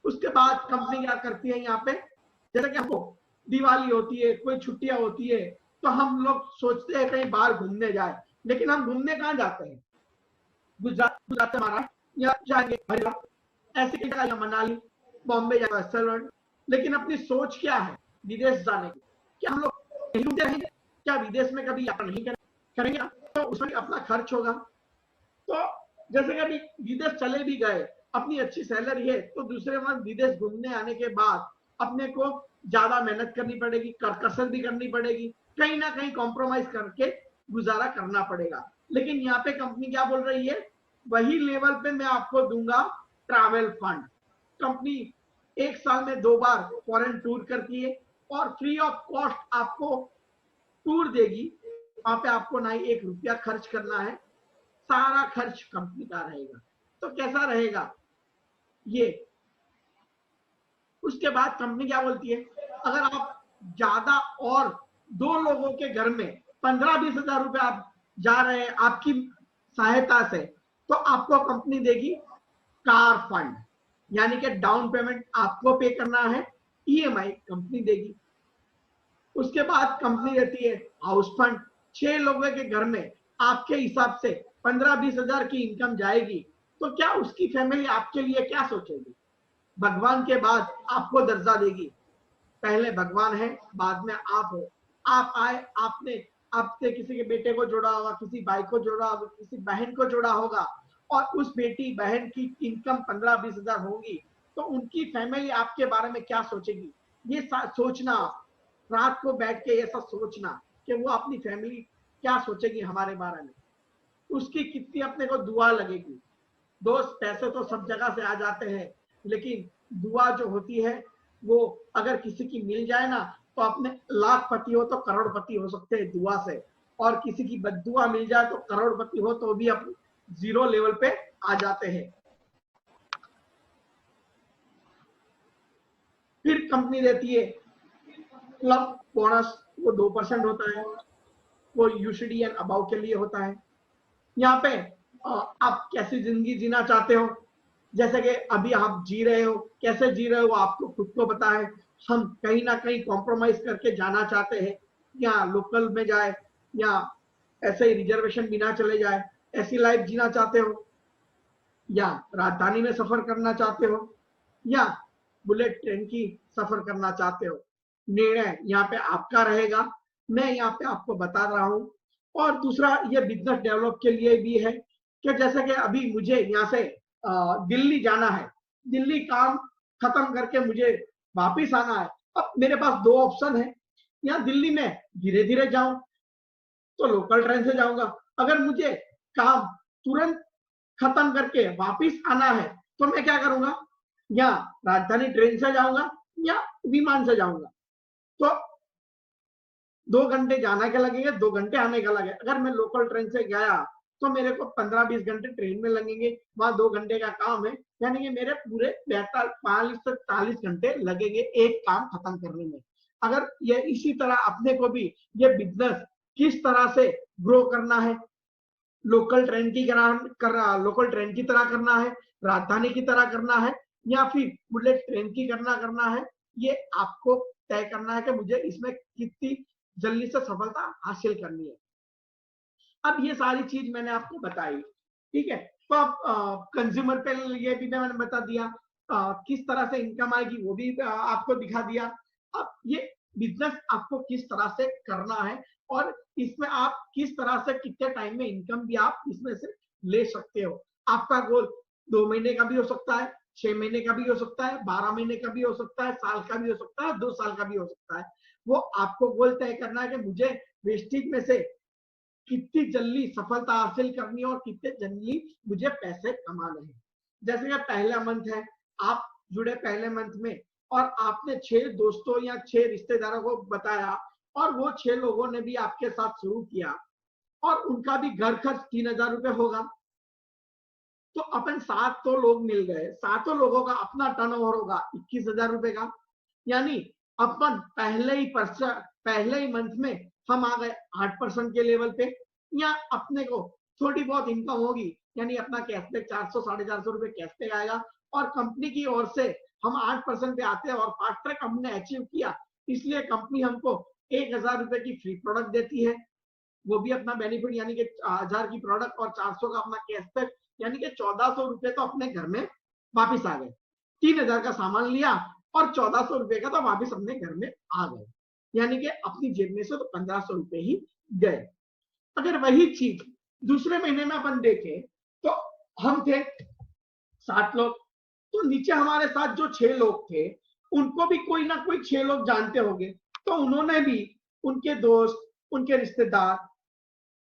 उसके बाद कंपनी क्या करती है यहाँ पे, जैसे कि हमको दिवाली होती है, कोई छुट्टियां होती है, तो हम लोग सोचते हैं कहीं बाहर घूमने जाए, लेकिन हम घूमने कहाँ जाते हैं? गुजरात महाराष्ट्र या जाएंगे हरिद्वार, ऐसी जगह या मनाली, बॉम्बे या स्विट्जरलैंड। लेकिन अपनी सोच क्या है विदेश जाने की? क्या हम लोग कहीं घूमते रहेंगे? क्या विदेश में कभी यात्रा नहीं करेंगे? तो उसमें अपना खर्च होगा। तो जैसे कभी विदेश चले भी गए, अपनी अच्छी सैलरी है, तो दूसरे बार विदेश घूमने आने के बाद अपने को ज्यादा मेहनत करनी पड़ेगी, कसरत भी करनी पड़ेगी, कहीं ना कहीं कॉम्प्रोमाइज करके गुजारा करना पड़ेगा। लेकिन यहाँ पे कंपनी क्या बोल रही है, वही लेवल पे मैं आपको दूंगा ट्रैवल फंड। कंपनी 1 साल में 2 बार फॉरेन टूर करती है और फ्री ऑफ कॉस्ट आपको टूर देगी। वहां पे आपको ना ही 1 रुपया खर्च करना है, सारा खर्च कंपनी का रहेगा। तो कैसा रहेगा ये? उसके बाद कंपनी क्या बोलती है, अगर आप ज्यादा और 2 लोगों के घर में 15-20 हजार रुपए आप जा रहे हैं आपकी सहायता से, तो आपको कंपनी देगी कार फंड। यानी कि डाउन पेमेंट आपको पे करना है, ईएमआई कंपनी देगी। उसके बाद कंपनी देती है हाउस फंड। 6 लोगों के घर में आपके हिसाब से 15-20 हजार की इनकम जाएगी, तो क्या उसकी फैमिली आपके लिए क्या सोचेगी? भगवान के बाद आपको दर्जा देगी। पहले भगवान है, बाद में आप हो। आप आए, आपने किसी के बेटे को जोड़ा होगा, किसी भाई को जोड़ा होगा, किसी बहन को जोड़ा होगा, और उस बेटी बहन की इनकम 15-20 हजार होगी, तो उनकी फैमिली आपके बारे में क्या सोचेगी? ये सोचना, रात को बैठ के ये सब सोचना कि वो अपनी फैमिली क्या सोचेगी हमारे बारे में, उसकी कितनी अपने को दुआ लगेगी। दोस्त, पैसे तो सब जगह से आ जाते हैं, लेकिन दुआ जो होती है वो अगर किसी की मिल जाए ना, तो अपने लाखपति हो तो करोड़पति हो सकते हैं दुआ से, और किसी की बद्दुआ मिल जाए तो करोड़पति हो तो भी अपने 0 लेवल पे आ जाते हैं। कंपनी देती है क्लब बोनस, वो 2% होता है, वो यूसीडी एंड अबाउ के लिए होता है। यहाँ पे आप कैसी जिंदगी जीना चाहते हो, जैसे कि अभी आप जी रहे हो, कैसे जी रहे हो वो आपको खुद को पता है। हम कहीं ना कहीं कॉम्प्रोमाइज करके जाना चाहते हैं, या लोकल में जाए, या ऐसे ही रिजर्वेशन बिना चले जाए, ऐसी लाइफ जीना चाहते हो, या राजधानी में सफर करना चाहते हो, या बुलेट ट्रेन की सफर करना चाहते हो, निर्णय यहाँ पे आपका रहेगा। मैं यहाँ पे आपको बता रहा हूँ। और दूसरा ये बिजनेस डेवलप के लिए भी है कि जैसे कि अभी मुझे यहाँ से दिल्ली जाना है, दिल्ली काम खत्म करके मुझे वापिस आना है। अब मेरे पास दो ऑप्शन है, यहाँ दिल्ली में धीरे धीरे जाऊं तो लोकल ट्रेन से जाऊंगा, अगर मुझे काम तुरंत खत्म करके वापिस आना है तो मैं क्या करूंगा, या राजधानी ट्रेन से जाऊंगा या विमान से जाऊंगा। तो 2 घंटे जाना के लगेंगे, 2 घंटे आने का लगेगा। अगर मैं लोकल ट्रेन से गया तो मेरे को 15-20 घंटे ट्रेन में लगेंगे, वहां 2 घंटे का काम है, यानी कि मेरे पूरे 45 से 40 घंटे लगेंगे एक काम खत्म करने में। अगर ये इसी तरह अपने को भी ये बिजनेस किस तरह से ग्रो करना है, लोकल ट्रेन की लोकल ट्रेन की तरह करना है, राजधानी की तरह करना है, या फिर बुलेट ट्रेन की करना है, ये आपको तय करना है कि मुझे इसमें कितनी जल्दी से सफलता हासिल करनी है। अब ये सारी चीज मैंने आपको बताई, ठीक है। तो अब कंज्यूमर पे ये भी मैंने बता दिया, किस तरह से इनकम आएगी वो भी आपको दिखा दिया। अब ये बिजनेस आपको किस तरह से करना है, और इसमें आप किस तरह से कितने टाइम में इनकम भी आप इसमें से ले सकते हो। आपका गोल 2 महीने का भी हो सकता है, 6 महीने का भी हो सकता है, 12 महीने का भी हो सकता है, साल का भी हो सकता है, 2 साल का भी हो सकता है। वो आपको गोल तय करना है कि मुझे वेस्टेज में से कितनी जल्दी सफलता हासिल करनी है और कितने जल्दी मुझे पैसे कमाने हैं। जैसे कि पहला मंथ है, आप जुड़े पहले मंथ में, और आपने 6 दोस्तों या 6 रिश्तेदारों को बताया, और वो 6 लोगों ने भी आपके साथ शुरू किया, और उनका भी घर खर्च 3,000 रुपए होगा। तो अपन 7 तो लोग मिल गए, 7 लोगों का अपना टर्नओवर होगा 21,000 रुपए का। यानी अपन पहले ही मंथ में हम आ गए 8% के लेवल पे, या अपने को थोड़ी बहुत इनकम होगी, यानी अपना कैशबैक 400-450 रुपए कैशबैक आएगा, और कंपनी की ओर से हम 8% पे आते हैं, और फास्ट ट्रैक हमने अचीव किया, इसलिए कंपनी हमको 1,000 रुपए की फ्री प्रोडक्ट देती है, वो भी अपना बेनिफिट, यानी कि 1,000 की प्रोडक्ट और 400 का अपना कैशबैक, यानी कि 1,400 रुपए तो अपने घर में वापिस आ गए। 3,000 का सामान लिया और 1,400 रुपए का तो वापिस अपने घर में आ गए, यानी कि अपनी जेब में से तो 1,500 रुपए ही गए। अगर वही चीज दूसरे महीने में अपन देखें तो हम थे 7 लोग, तो नीचे हमारे साथ जो 6 लोग थे उनको भी कोई ना कोई 6 लोग जानते होंगे, तो उन्होंने भी उनके दोस्त, उनके रिश्तेदार,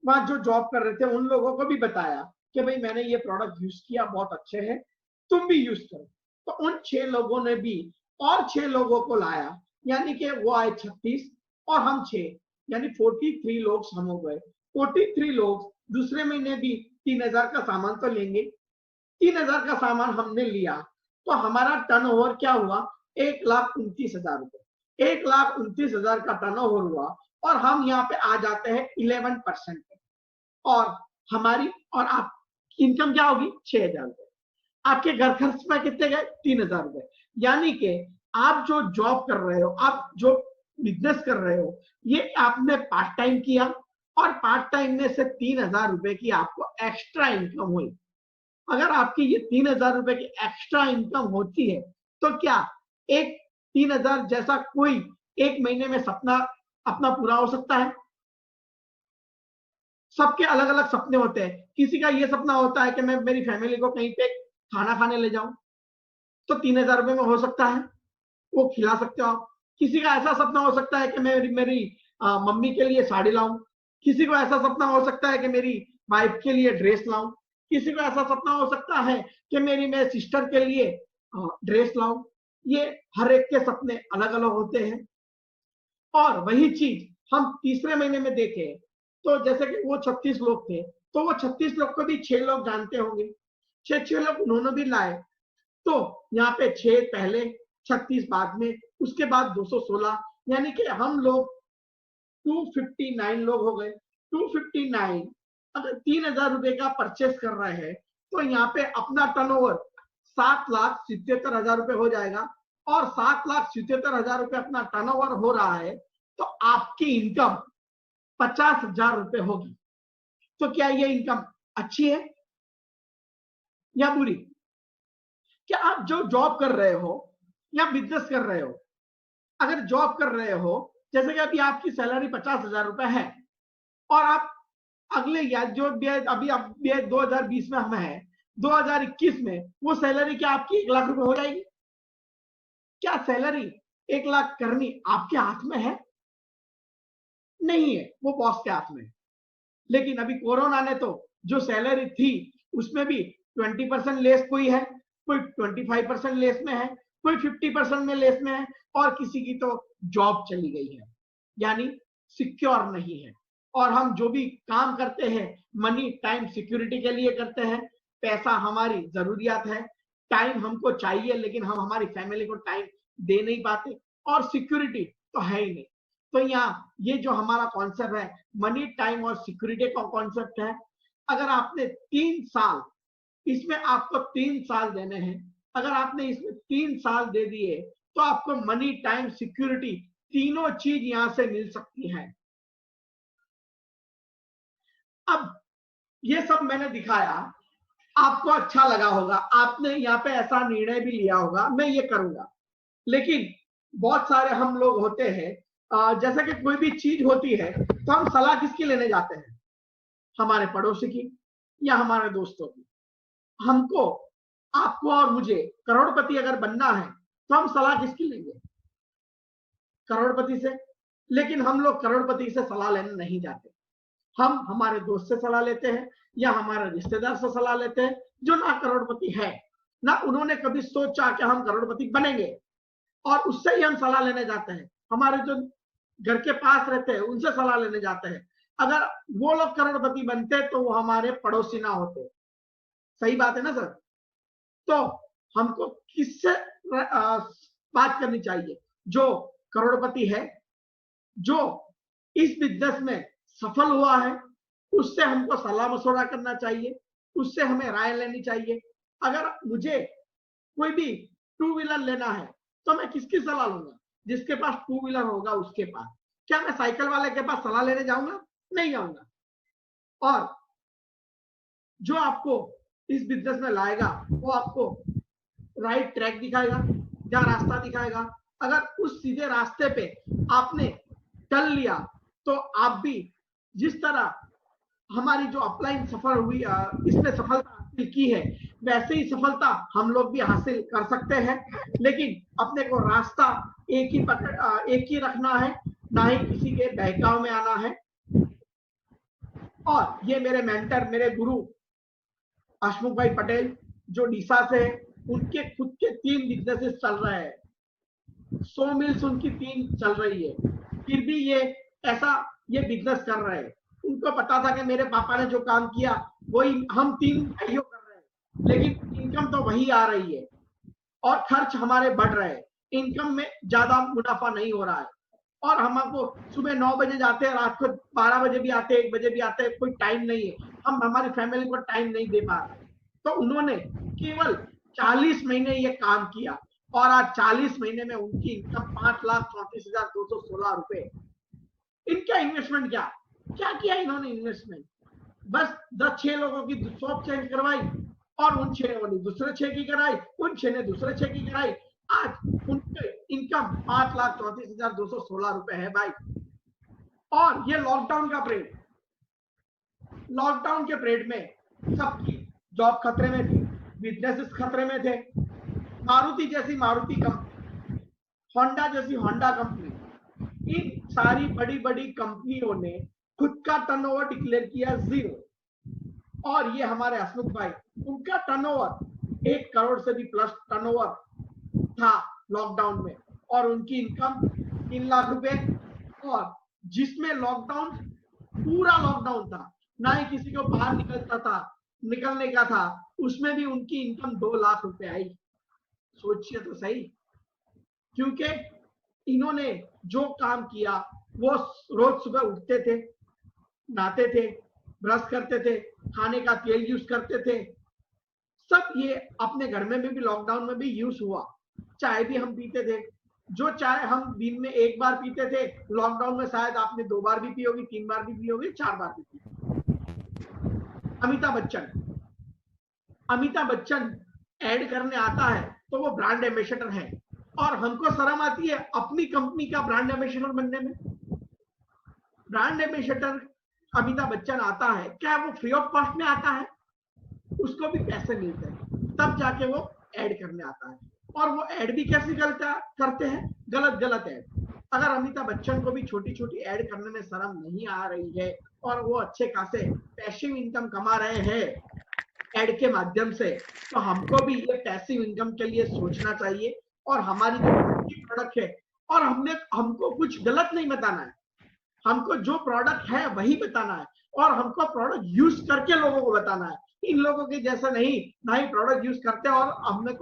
वहां जो जॉब कर रहे थे उन लोगों को भी बताया कि भाई मैंने ये प्रोडक्ट यूज किया, बहुत अच्छे हैं, तुम भी यूज करो। तो उन 6 लोगों ने भी और 6 लोगों को लाया, यानी कि वो आए 36 और हम 6, यानी 43 लोग हम हो गए। 43 लोग दूसरे महीने भी 3,000 का सामान तो लेंगे। 3,000 का सामान हमने लिया तो हमारा टर्नओवर क्या हुआ, 1,29,000 रुपए। 1,29,000 का टर्नओवर हुआ, और हम यहाँ पे आ जाते हैं 11% पे, और हमारी और आप इनकम क्या होगी 6,000 रुपए। आपके घर खर्च में कितने गए 3,000 रुपए। यानी कि आप जो जॉब कर रहे हो, आप जो बिजनेस कर रहे हो, ये आपने पार्ट टाइम किया, और पार्ट टाइम में से 3,000 रुपए की आपको एक्स्ट्रा इनकम हुई। अगर आपकी ये 3,000 रुपए की एक्स्ट्रा इनकम होती है तो क्या एक 3,000 जैसा कोई एक महीने में सपना अपना पूरा हो सकता है? सबके अलग अलग सपने होते हैं। किसी का ये सपना होता है कि मैं मेरी फैमिली को कहीं पे खाना खाने ले जाऊं, तो 3,000 रुपए में हो सकता है, वो खिला सकते हो आप। किसी का ऐसा सपना हो सकता है कि मैं मेरी मम्मी के लिए साड़ी लाऊं, किसी को ऐसा सपना हो सकता है कि मेरी वाइफ के लिए ड्रेस लाऊं, किसी को ऐसा सपना हो सकता है कि मेरे सिस्टर के लिए ड्रेस लाऊं। ये हर एक के सपने अलग अलग होते हैं। और वही चीज हम तीसरे महीने में देखें तो जैसे कि वो 36 लोग थे, तो वो 36 लोग को भी 6 लोग जानते होंगे, 6 लोग उन्होंने भी लाए। तो यहाँ पे 6 पहले 36 बाद में, उसके बाद 216, यानी कि हम लोग 259 लोग हो गए। 259 अगर 3,000 रुपए का परचेस कर रहे हैं तो यहाँ पे अपना टर्नओवर 7,77,000 रुपए हो जाएगा। और 7,77,000 रुपए अपना टर्नओवर हो रहा है तो आपकी इनकम 50,000 रुपए होगी। तो क्या ये इनकम अच्छी है या बुरी? क्या आप जो जॉब कर रहे हो या बिजनेस कर रहे हो, अगर जॉब कर रहे हो, जैसे कि अभी आपकी सैलरी 50,000 रुपए है और आप अगले या जो अभी 2020 में हम है, 2021 में वो सैलरी क्या आपकी 1 लाख रुपए हो जाएगी? क्या सैलरी 1 लाख करनी आपके हाथ में है? नहीं है, वो बॉस के हाथ में है। लेकिन अभी कोरोना ने तो जो सैलरी थी उसमें भी 20% लेस कोई है, कोई 25% लेस में है, कोई 50% में लेस में है, और किसी की तो जॉब चली गई है, यानी सिक्योर नहीं है। और हम जो भी काम करते हैं मनी टाइम सिक्योरिटी के लिए करते हैं। पैसा हमारी जरूरियात है, टाइम हमको चाहिए, लेकिन हम हमारी फैमिली को टाइम दे नहीं पाते, और सिक्योरिटी तो है ही नहीं। तो यहाँ ये जो हमारा कॉन्सेप्ट है मनी टाइम और सिक्योरिटी का कॉन्सेप्ट है। अगर आपने 3 साल, इसमें आपको 3 साल देने हैं, अगर आपने इसमें 3 साल दे दिए तो आपको मनी टाइम सिक्योरिटी तीनों चीज यहां से मिल सकती है। अब ये सब मैंने दिखाया, आपको अच्छा लगा होगा, आपने यहाँ पे ऐसा निर्णय भी लिया होगा मैं ये करूंगा। लेकिन बहुत सारे हम लोग होते हैं, जैसे कि कोई भी चीज होती है तो हम सलाह किसकी लेने जाते हैं? हमारे पड़ोसी की या हमारे दोस्तों की। हमको, आपको और मुझे करोड़पति अगर बनना है तो हम सलाह किसकी लेंगे? करोड़पति से। लेकिन हम लोग करोड़पति से सलाह लेने नहीं जाते, हम हमारे दोस्त से सलाह लेते हैं या हमारे रिश्तेदार से सलाह लेते हैं जो ना करोड़पति है, ना उन्होंने कभी सोचा कि हम करोड़पति बनेंगे, और उससे ही हम सलाह लेने जाते हैं। हमारे जो घर के पास रहते हैं उनसे सलाह लेने जाते हैं। अगर वो लोग करोड़पति बनते तो वो हमारे पड़ोसी ना होते। सही बात है ना सर? तो हमको किससे बात करनी चाहिए? जो करोड़पति है, जो इस बिजनेस में सफल हुआ है, उससे हमको सलाह मशवरा करना चाहिए, उससे हमें राय लेनी चाहिए। अगर मुझे कोई भी 2 व्हीलर लेना है तो मैं किसकी सलाह लूंगा? जिसके पास 2 व्हीलर होगा उसके पास। क्या मैं साइकिल वाले के पास सलाह लेने जाऊंगा? नहीं जाऊंगा। और जो आपको इस बिजनेस में लाएगा वो आपको राइट ट्रैक दिखाएगा या रास्ता दिखाएगा। अगर उस सीधे रास्ते पे आपने चल लिया तो आप भी, जिस तरह हमारी जो अपलाइन सफल हुई, इसमें सफलता हासिल की है, वैसे ही सफलता हम लोग भी हासिल कर सकते हैं। लेकिन अपने को रास्ता एक ही रखना है, ना ही किसी के बहकाव में आना है। और ये मेरे मेंटर, मेरे गुरु हसमुख भाई पटेल जो डीसा से है, उनके खुद के 3 बिजनेसेस चल रहे हैं, 100 मिल्स उनकी 3 चल रही है, फिर भी ये बिजनेस कर रहे हैं। उनको पता था कि मेरे पापा ने जो काम किया वही हम 3 भाइयों कर रहे हैं, लेकिन इनकम तो वही आ रही है और खर्च हमारे बढ़ रहे हैं, इनकम में ज्यादा मुनाफा नहीं हो रहा है। और हमको सुबह 9 बजे जाते हैं, रात को 12 बजे भी आते हैं, 1 बजे भी आते हैं, कोई टाइम नहीं है, हम हमारी फैमिली को टाइम नहीं दे पा रहे। तो उन्होंने केवल 40 महीने ये काम किया और आज 40 महीने में उनकी इनकम 5,34,216 रुपए। इनका इन्वेस्टमेंट क्या किया इन्होंने? इन्वेस्टमेंट बस 10-6 लोगों की शॉप चेंज करवाई और उन 6 ने दूसरे 6 की कराई, उन 6 ने दूसरे 6 की कराई। आज उनके इनकम 5,34,216 रुपए है भाई। और ये लॉकडाउन का पीरियड, लॉकडाउन के पीरियड में सबकी जॉब खतरे में थी, बिजनेसेस खतरे में थे। मारुति जैसी मारुति कंपनी, होंडा जैसी होंडा कंपनी, इन सारी बड़ी बड़ी कंपनियों ने खुद का टर्नओवर डिक्लेयर किया 0। और ये हमारे हसमुख भाई, उनका टर्नओवर 1 करोड़ से भी प्लस टर्नओवर था लॉकडाउन में, और उनकी इनकम 3 लाख रुपए। और जिसमें लॉकडाउन, पूरा लॉकडाउन था, ना ही किसी को बाहर निकलने का था, उसमें भी उनकी इनकम 2 लाख रुपए आई। सोचिए तो सही। क्योंकि इन्होंने जो काम किया, वो रोज सुबह उठते थे, नहाते थे, ब्रश करते थे, खाने का तेल यूज करते थे, सब ये अपने घर में भी लॉकडाउन में भी यूज हुआ। चाय भी हम पीते थे, जो चाय हम दिन में एक बार पीते थे, लॉकडाउन में शायद आपने 2 बार भी पी होगी, 3 बार भी पी होगी, 4 बार भी पी। अमिताभ बच्चन ऐड करने आता है तो वो ब्रांड एम्बेसडर है, और हमको शर्म आती है अपनी कंपनी का ब्रांड एम्बेसडर बनने में। ब्रांड एम्बेसडर अमिताभ बच्चन आता है, क्या वो फ्री ऑफ कॉस्ट में आता है? उसको भी पैसे मिलते हैं, तब जाके वो ऐड करने आता है। और वो ऐड भी कैसी करते हैं? गलत ऐड। अगर अमिताभ बच्चन को भी छोटी छोटी ऐड करने में शर्म नहीं आ रही है और वो अच्छे खासे पैसिव इनकम कमा रहे हैं ऐड के माध्यम से, तो हमको भी ये पैसिव इनकम के लिए सोचना चाहिए। और हमारी जो प्रोडक्ट है, और हमको कुछ गलत नहीं बताना है, हमको जो प्रोडक्ट है वही बताना है, और हमको प्रोडक्ट यूज करके लोगों को बताना है। इन लोगों के जैसा नहीं, ना ही प्रोडक्ट यूज करते हैं और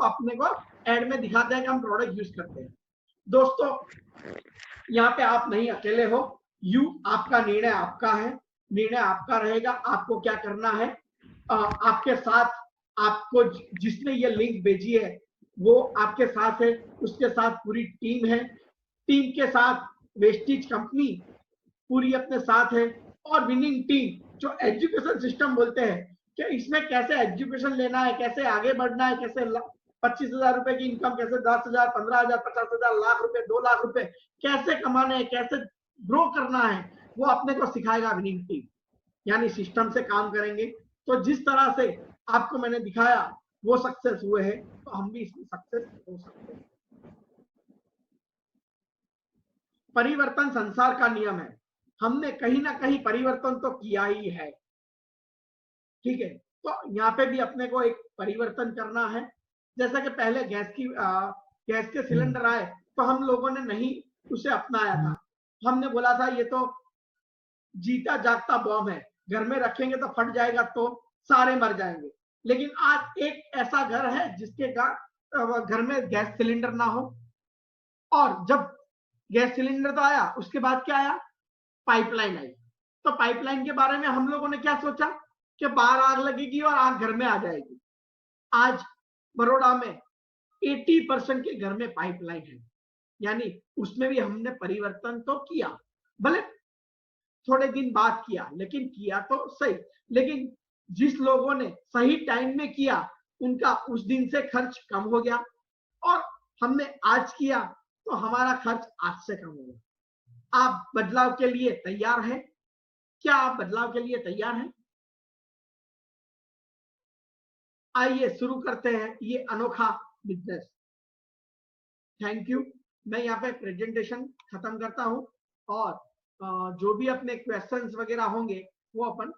अपने को एड में दिखाते हैं कि हम प्रोडक्ट यूज करते हैं। दोस्तों, यहाँ पे आप नहीं अकेले हो। आपका निर्णय आपका है, निर्णय आपका रहेगा, आपको क्या करना है। आपके साथ, आपको जिसने ये लिंक भेजी है वो आपके साथ है, उसके साथ पूरी टीम है, टीम के साथ वेस्टीज कंपनी पूरी अपने साथ है, और विनिंग टीम जो एजुकेशन सिस्टम बोलते हैं कि इसमें कैसे एजुकेशन लेना है, कैसे आगे बढ़ना है, कैसे 25,000 रुपए की इनकम, कैसे 10,000, 15,000, 50,000, लाख रुपए, 2 लाख रुपए कैसे कमाने हैं, कैसे ग्रो करना है, वो अपने को सिखाएगा विनिंग टीम। यानी सिस्टम से काम करेंगे, तो जिस तरह से आपको मैंने दिखाया वो सक्सेस हुए हैं, तो हम भी इसमें सक्सेस हो सकते हैं। परिवर्तन संसार का नियम है, हमने कहीं ना कहीं परिवर्तन तो किया ही है, ठीक है। तो यहाँ पे भी अपने को एक परिवर्तन करना है। जैसा कि पहले गैस के सिलेंडर आए तो हम लोगों ने नहीं उसे अपनाया था, हमने बोला था ये तो जीता जागता बॉम्ब है, घर में रखेंगे तो फट जाएगा तो सारे मर जाएंगे। लेकिन आज एक ऐसा घर है जिसके घर में गैस सिलेंडर ना हो, और जब गैस सिलेंडर तो आया, उसके बाद क्या आया? पाइपलाइन आई। तो पाइपलाइन के बारे में हम लोगों ने क्या सोचा कि बाहर आग लगेगी और आग घर में आ जाएगी। आज बड़ौदा में 80% के घर में पाइपलाइन है, यानी उसमें भी हमने परिवर्तन तो किया, भले थोड़े दिन बाद किया, लेकिन किया तो सही। लेकिन जिस लोगों ने सही टाइम में किया, उनका उस दिन से खर्च कम हो गया, और हमने आज किया तो हमारा खर्च आज से कम हो गया। आप बदलाव के लिए तैयार हैं? क्या आप बदलाव के लिए तैयार हैं? आइए शुरू करते हैं ये अनोखा बिजनेस। Thank you. मैं यहाँ पे प्रेजेंटेशन खत्म करता हूँ, और जो भी अपने क्वेश्चंस वगैरह होंगे वो अपन